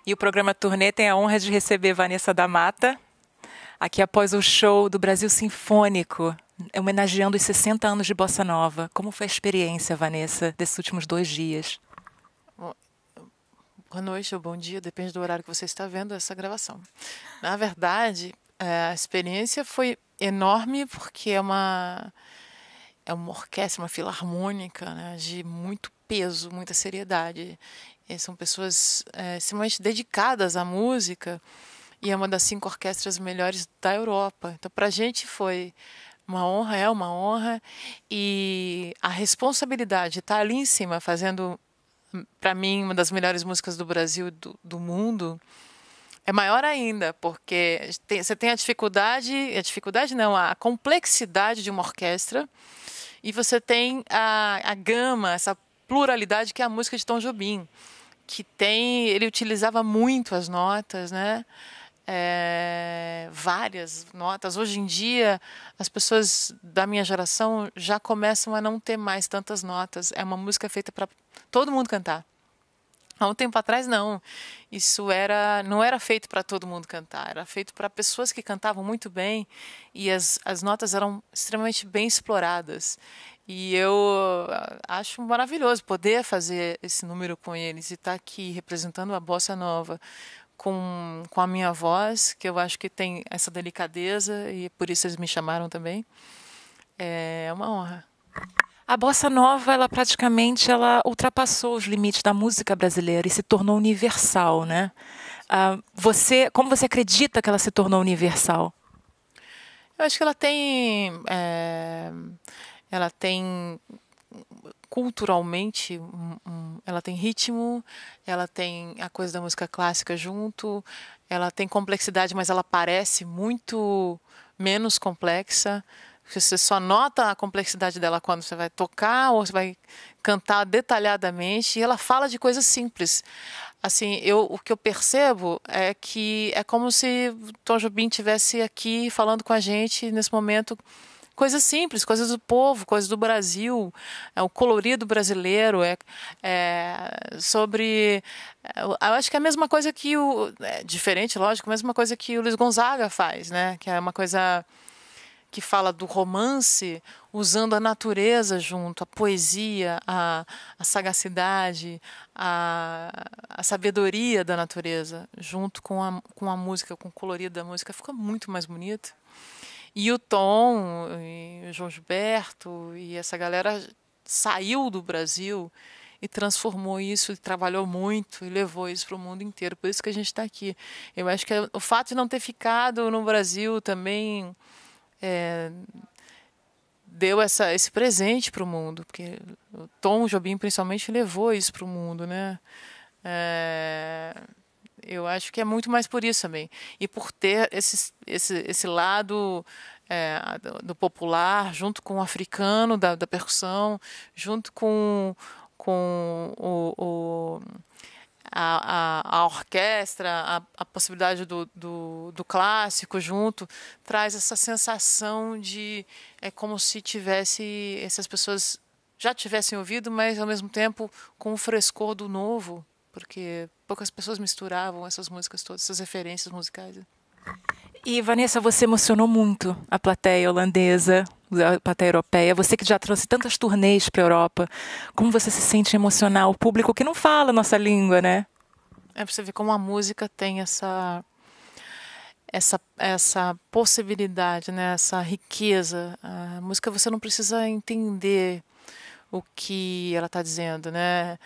E o programa Turnê tem a honra de receber Vanessa da Mata, aqui após o show do Brasil Sinfônico, homenageando os 60 anos de Bossa Nova. Como foi a experiência, Vanessa, desses últimos 2 dias? Boa noite ou bom dia, depende do horário que você está vendo essa gravação. Na verdade, a experiência foi enorme porque é uma orquestra, uma filarmônica, né, de muito peso, muita seriedade. E são pessoas extremamente dedicadas à música e é uma das 5 orquestras melhores da Europa. Então, para a gente foi uma honra, é uma honra, e a responsabilidade de estar ali em cima fazendo, para mim, uma das melhores músicas do Brasil e do mundo, é maior ainda, porque você tem a dificuldade não, a complexidade de uma orquestra, e você tem a gama, essa pluralidade que é a música de Tom Jobim, ele utilizava muito as notas, né? Várias notas. Hoje em dia, as pessoas da minha geração já começam a não ter mais tantas notas. É uma música feita para todo mundo cantar. Há um tempo atrás, não. Não era feito para todo mundo cantar. Era feito para pessoas que cantavam muito bem e as notas eram extremamente bem exploradas. E eu acho maravilhoso poder fazer esse número com eles e estar aqui representando a Bossa Nova com a minha voz, que eu acho que tem essa delicadeza e por isso eles me chamaram também. É uma honra. A Bossa Nova, ela ultrapassou os limites da música brasileira e se tornou universal, né? Como você acredita que ela se tornou universal? Eu acho que ela tem culturalmente, ela tem ritmo, ela tem a coisa da música clássica junto, ela tem complexidade, mas ela parece muito menos complexa. Você só nota a complexidade dela quando você vai tocar ou você vai cantar detalhadamente. E ela fala de coisas simples. Assim, o que eu percebo é que é como se Tom Jobim estivesse aqui falando com a gente nesse momento. Coisas simples, coisas do povo, coisas do Brasil, o colorido brasileiro, sobre. Eu acho que é a mesma coisa que diferente, lógico, a mesma coisa que o Luiz Gonzaga faz, né? Que é uma coisa que fala do romance usando a natureza junto, a poesia, a sagacidade, a sabedoria da natureza, junto com a música, com o colorido da música, fica muito mais bonito. E o Tom, e o João Gilberto, e essa galera saiu do Brasil e transformou isso, e trabalhou muito e levou isso para o mundo inteiro. Por isso que a gente está aqui. Eu acho que o fato de não ter ficado no Brasil também deu esse presente para o mundo, porque o Tom Jobim principalmente levou isso para o mundo, né? Eu acho que é muito mais por isso também. E por ter esse lado do popular, junto com o africano da percussão, junto com a orquestra, a possibilidade do clássico junto, traz essa sensação de como se essas pessoas já tivessem ouvido, mas ao mesmo tempo com o frescor do novo, porque poucas pessoas misturavam essas músicas todas, essas referências musicais. E, Vanessa, você emocionou muito a plateia holandesa, a plateia europeia. Você que já trouxe tantas turnês para a Europa. Como você se sente emocionar? O público que não fala a nossa língua, né? É para você ver como a música tem essa possibilidade, né? Essa riqueza. A música você não precisa entender o que ela está dizendo, né?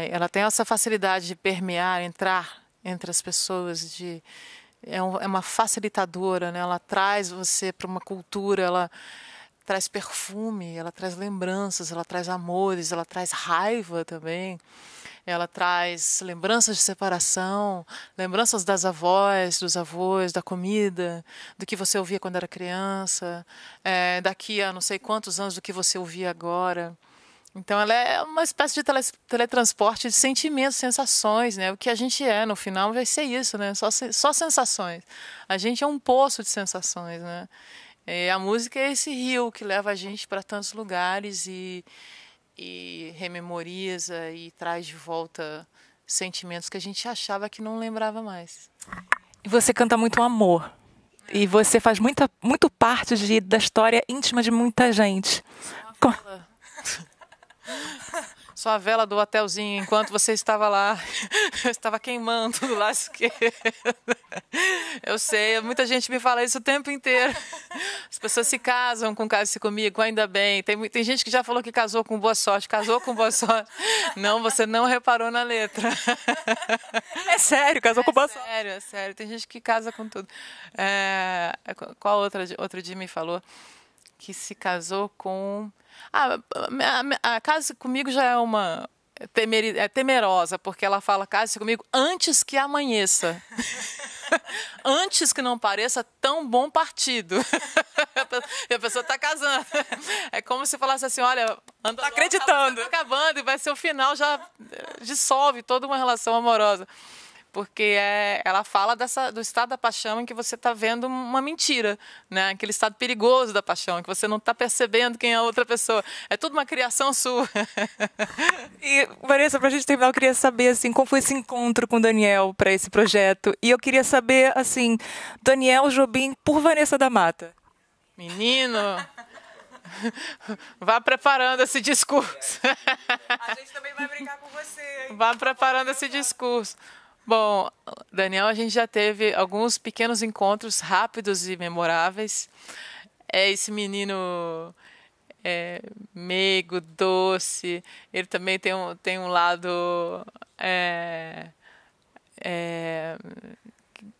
Ela tem essa facilidade de permear, entrar entre as pessoas, é uma facilitadora, né? Ela traz você para uma cultura, ela traz perfume, ela traz lembranças, ela traz amores, ela traz raiva também. Ela traz lembranças de separação, lembranças das avós, dos avós, da comida, do que você ouvia quando era criança, daqui a não sei quantos anos do que você ouvia agora. Então, ela é uma espécie de teletransporte de sentimentos, sensações, né? O que a gente no final, vai ser isso, né? Só sensações. A gente é um poço de sensações, né? E a música é esse rio que leva a gente para tantos lugares e rememoriza e traz de volta sentimentos que a gente achava que não lembrava mais. E você canta muito amor. E você faz muito parte da história íntima de muita gente. Só a vela do hotelzinho, enquanto você estava lá, eu estava queimando do lado esquerdo. Eu sei, muita gente me fala isso o tempo inteiro. As pessoas se casam com Case Comigo, ainda bem. Tem gente que já falou que casou com boa sorte. Casou com boa sorte. Não, você não reparou na letra. É sério, casou com boa sorte. É sério. Tem gente que casa com tudo. Qual outro dia me falou que se casou com... a Case Comigo já é uma temerosa, porque ela fala Case Comigo antes que amanheça. Antes que não pareça tão bom partido. E a pessoa está casando. É como se falasse assim, olha... Está acreditando. Está acabando e vai ser o final, já dissolve toda uma relação amorosa. Porque ela fala do estado da paixão em que você está vendo uma mentira, né? Aquele estado perigoso da paixão, em que você não está percebendo quem é a outra pessoa. É tudo uma criação sua. E, Vanessa, para a gente terminar, eu queria saber assim, como foi esse encontro com o Daniel para esse projeto. E eu queria saber, assim, Daniel Jobim por Vanessa da Mata. Menino, vá preparando esse discurso. A gente também vai brincar com você, hein? Vá preparando esse discurso. Bom, Daniel, a gente já teve alguns pequenos encontros rápidos e memoráveis. Esse menino meigo, doce. Ele também tem um lado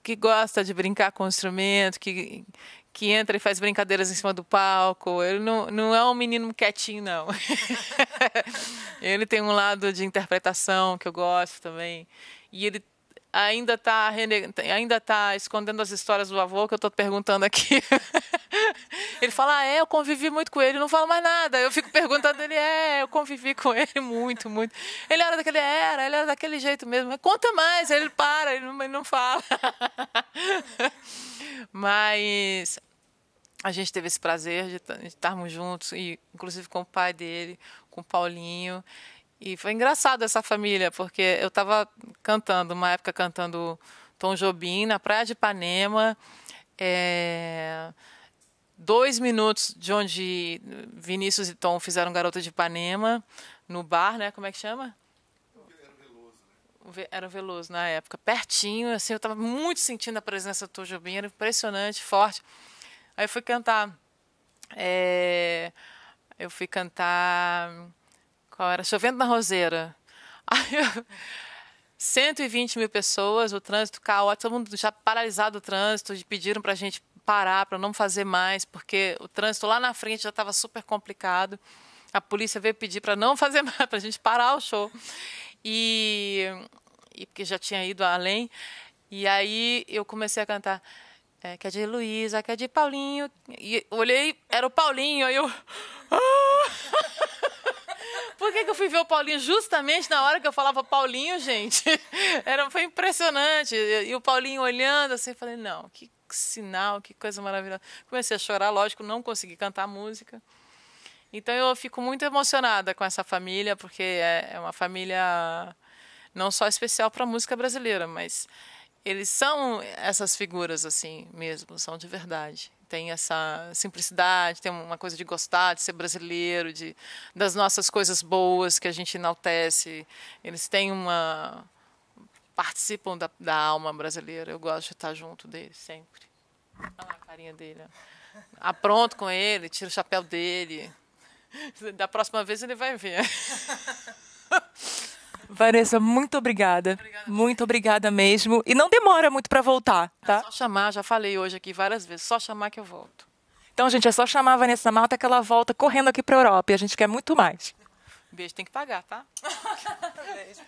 que gosta de brincar com o instrumento, que entra e faz brincadeiras em cima do palco. Ele não é um menino quietinho, não. Ele tem um lado de interpretação que eu gosto também. E ele ainda está escondendo as histórias do avô que eu estou perguntando aqui. Ele fala, eu convivi muito com ele, não falo mais nada. Eu fico perguntando, eu convivi com ele muito, muito. Ele era daquele jeito mesmo. Conta mais, ele para, ele não fala. Mas a gente teve esse prazer de estarmos juntos, e inclusive com o pai dele, com o Paulinho. E foi engraçado essa família, porque eu estava cantando, uma época cantando Tom Jobim, na Praia de Ipanema, 2 minutos de onde Vinícius e Tom fizeram Garota de Ipanema, no bar, né? Como é que chama? Era Veloso na época, pertinho, assim, eu estava muito sentindo a presença do Tom Jobim, era impressionante, forte. Aí eu fui cantar... Qual era? Chovendo na Roseira. 120 mil pessoas, o trânsito caótico, todo mundo já paralisado o trânsito, pediram para a gente parar, para não fazer mais, porque o trânsito lá na frente já estava super complicado. A polícia veio pedir para não fazer mais, para a gente parar o show. E porque já tinha ido além. E aí eu comecei a cantar... que é de Luísa, que é de Paulinho. E olhei, era o Paulinho, aí eu... Por que eu fui ver o Paulinho justamente na hora que eu falava Paulinho, gente? Foi impressionante. E o Paulinho olhando assim, falei, não, que sinal, que coisa maravilhosa. Comecei a chorar, lógico, não consegui cantar a música. Então eu fico muito emocionada com essa família, porque é uma família não só especial para a música brasileira, mas eles são essas figuras assim mesmo, são de verdade. Tem essa simplicidade, tem uma coisa de gostar, de ser brasileiro, das nossas coisas boas que a gente enaltece. Eles participam da alma brasileira. Eu gosto de estar junto deles sempre. Olha lá a carinha dele. Apronto com ele, tira o chapéu dele. Da próxima vez ele vai ver. Vanessa, muito obrigada. Muito obrigada mesmo. E não demora muito para voltar, tá? É só chamar, já falei hoje aqui várias vezes, só chamar que eu volto. Então, gente, é só chamar a Vanessa da Mata que ela volta correndo aqui para a Europa. E a gente quer muito mais. Beijo, tem que pagar, tá? Beijo.